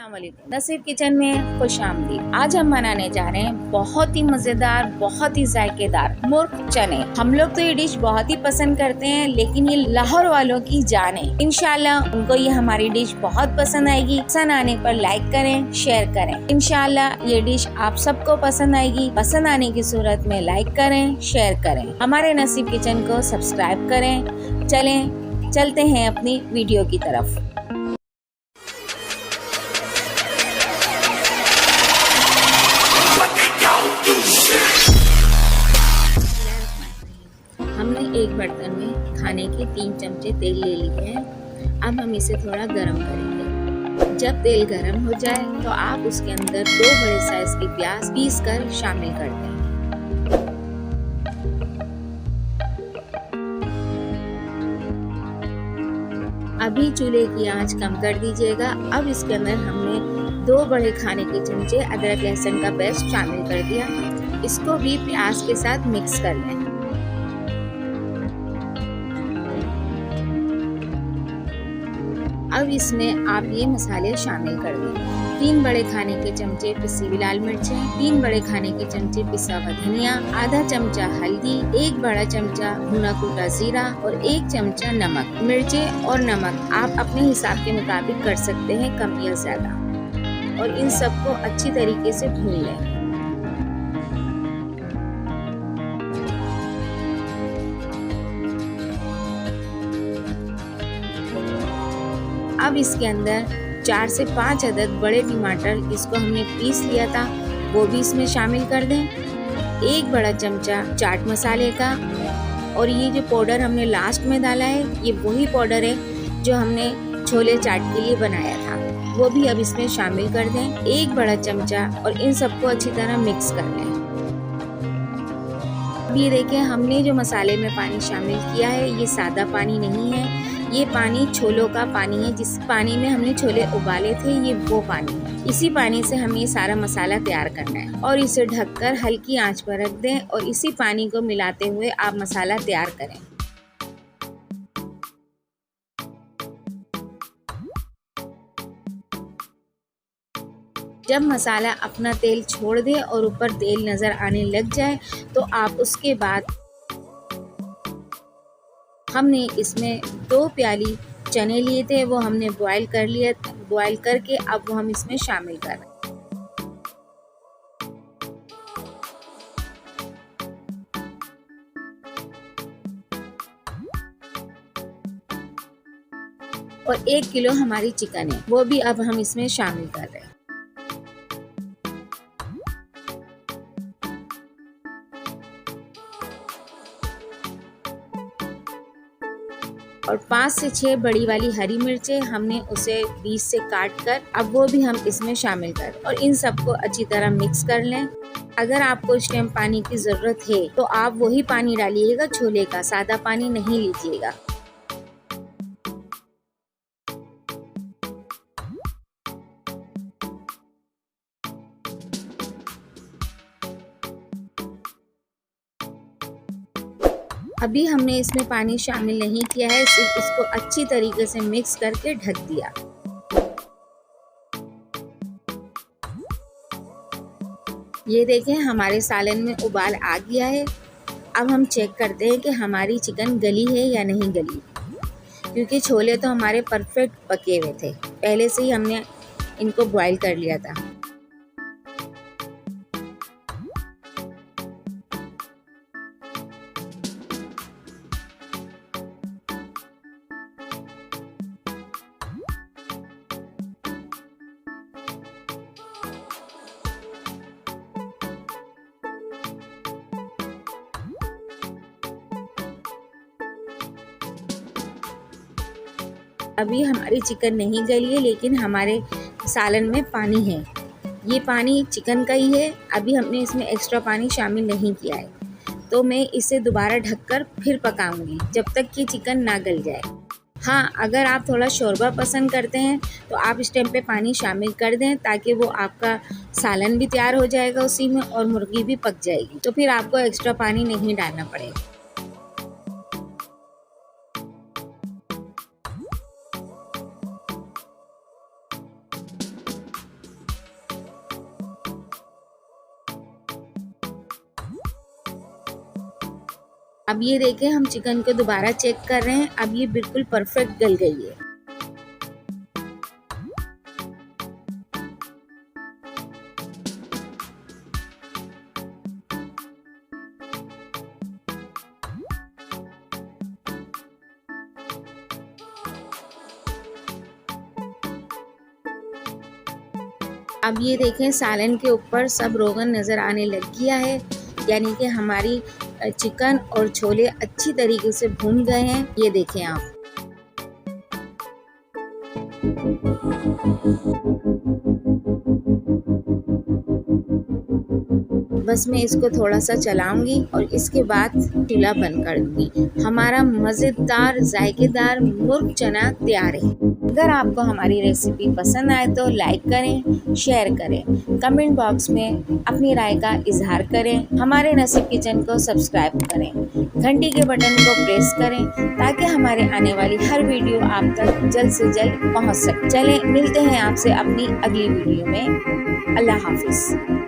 अस्सलामुअलैकुम। नसीब किचन में खुशामदीद। आज हम बनाने जा रहे हैं बहुत ही मजेदार, बहुत ही जायकेदार मुर्ग चने। हम लोग तो ये डिश बहुत ही पसंद करते हैं, लेकिन ये लाहौर वालों की जान है। इंशाल्लाह उनको ये हमारी डिश बहुत पसंद आएगी। पसंद आने पर लाइक करें, शेयर करें। इंशाल्लाह ये डिश आप सबको पसंद आएगी। पसंद आने की सूरत में लाइक करें, शेयर करें। हमारे नसीब किचन को सब्सक्राइब करें। चलते हैं अपनी वीडियो की तरफ। हमने एक बर्तन में खाने के 3 चमचे तेल ले लिए हैं। अब हम इसे थोड़ा गरम करेंगे। जब तेल गरम हो जाए तो आप उसके अंदर 2 बड़े साइज की प्याज पीस कर शामिल कर दें। अभी चूल्हे की आंच कम कर दीजिएगा। अब इसके अंदर हमने 2 बड़े खाने के चमचे अदरक लहसुन का पेस्ट शामिल कर दिया। इसको भी प्याज के साथ मिक्स कर लें। अब इसमें आप ये मसाले शामिल कर दें। 3 बड़े खाने के चमचे पिसी हुई लाल मिर्चें, 3 बड़े खाने के चमचे पिसा हुआ धनिया, आधा चमचा हल्दी, 1 बड़ा चमचा भुना कूटा जीरा और 1 चमचा नमक। मिर्चें और नमक आप अपने हिसाब के मुताबिक कर सकते हैं, कम या ज्यादा। और इन सबको अच्छी तरीके से भून लें। अब इसके अंदर 4 से 5 अदद बड़े टमाटर, इसको हमने पीस लिया था, वो भी इसमें शामिल कर दें। 1 बड़ा चमचा चाट मसाले का, और ये जो पाउडर हमने लास्ट में डाला है, ये वही पाउडर है जो हमने छोले चाट के लिए बनाया था, वो भी अब इसमें शामिल कर दें। 1 बड़ा चमचा, और इन सबको अच्छी तरह मिक्स कर लें। अब ये देखें, हमने जो मसाले में पानी शामिल किया है, ये सादा पानी नहीं है, ये पानी छोलों का पानी है। जिस पानी में हमने छोले उबाले थे, ये वो पानी है। इसी पानी से हमें ये सारा मसाला तैयार करना है और इसे ढककर हल्की आंच पर रख दें और इसी पानी को मिलाते हुए आप मसाला तैयार करें। जब मसाला अपना तेल छोड़ दे और ऊपर तेल नजर आने लग जाए, तो आप उसके बाद हमने इसमें 2 प्याली चने लिए थे, वो हमने बॉईल कर लिया। बॉईल करके अब वो हम इसमें शामिल कर रहे हैं। और 1 किलो हमारी चिकन है, वो भी अब हम इसमें शामिल कर रहे हैं। और 5 से 6 बड़ी वाली हरी मिर्चें हमने उसे 20 से काट कर अब वो भी हम इसमें शामिल कर, और इन सबको अच्छी तरह मिक्स कर लें। अगर आपको इस टाइम पानी की ज़रूरत है तो आप वही पानी डालिएगा छोले का, सादा पानी नहीं लीजिएगा। अभी हमने इसमें पानी शामिल नहीं किया है, सिर्फ इसको अच्छी तरीके से मिक्स करके ढक दिया। ये देखें, हमारे सालन में उबाल आ गया है। अब हम चेक करते हैं कि हमारी चिकन गली है या नहीं गली, क्योंकि छोले तो हमारे परफेक्ट पके हुए थे, पहले से ही हमने इनको बॉईल कर लिया था। अभी हमारी चिकन नहीं गली है, लेकिन हमारे सालन में पानी है। ये पानी चिकन का ही है। अभी हमने इसमें एक्स्ट्रा पानी शामिल नहीं किया है, तो मैं इसे दोबारा ढककर फिर पकाऊंगी जब तक कि चिकन ना गल जाए। हाँ, अगर आप थोड़ा शोरबा पसंद करते हैं तो आप इस टाइम पे पानी शामिल कर दें, ताकि वो आपका सालन भी तैयार हो जाएगा उसी में और मुर्गी भी पक जाएगी, तो फिर आपको एक्स्ट्रा पानी नहीं डालना पड़ेगा। अब ये देखें, हम चिकन को दोबारा चेक कर रहे हैं। अब ये बिल्कुल परफेक्ट गल गई है। अब ये देखें, सालन के ऊपर सब रोगन नज़र आने लग गया है, यानी कि हमारी चिकन और छोले अच्छी तरीके से भून गए हैं। ये देखें आप। बस मैं इसको थोड़ा सा चलाऊंगी और इसके बाद चूल्हा बंद कर दूंगी। हमारा मज़ेदार जायकेदार मुर्ग चना तैयार है। अगर आपको हमारी रेसिपी पसंद आए तो लाइक करें, शेयर करें, कमेंट बॉक्स में अपनी राय का इजहार करें। हमारे नसीब किचन को सब्सक्राइब करें, घंटी के बटन को प्रेस करें ताकि हमारे आने वाली हर वीडियो आप तक जल्द से जल्द पहुंच सके। चलें, मिलते हैं आपसे अपनी अगली वीडियो में। अल्लाह हाफिज़।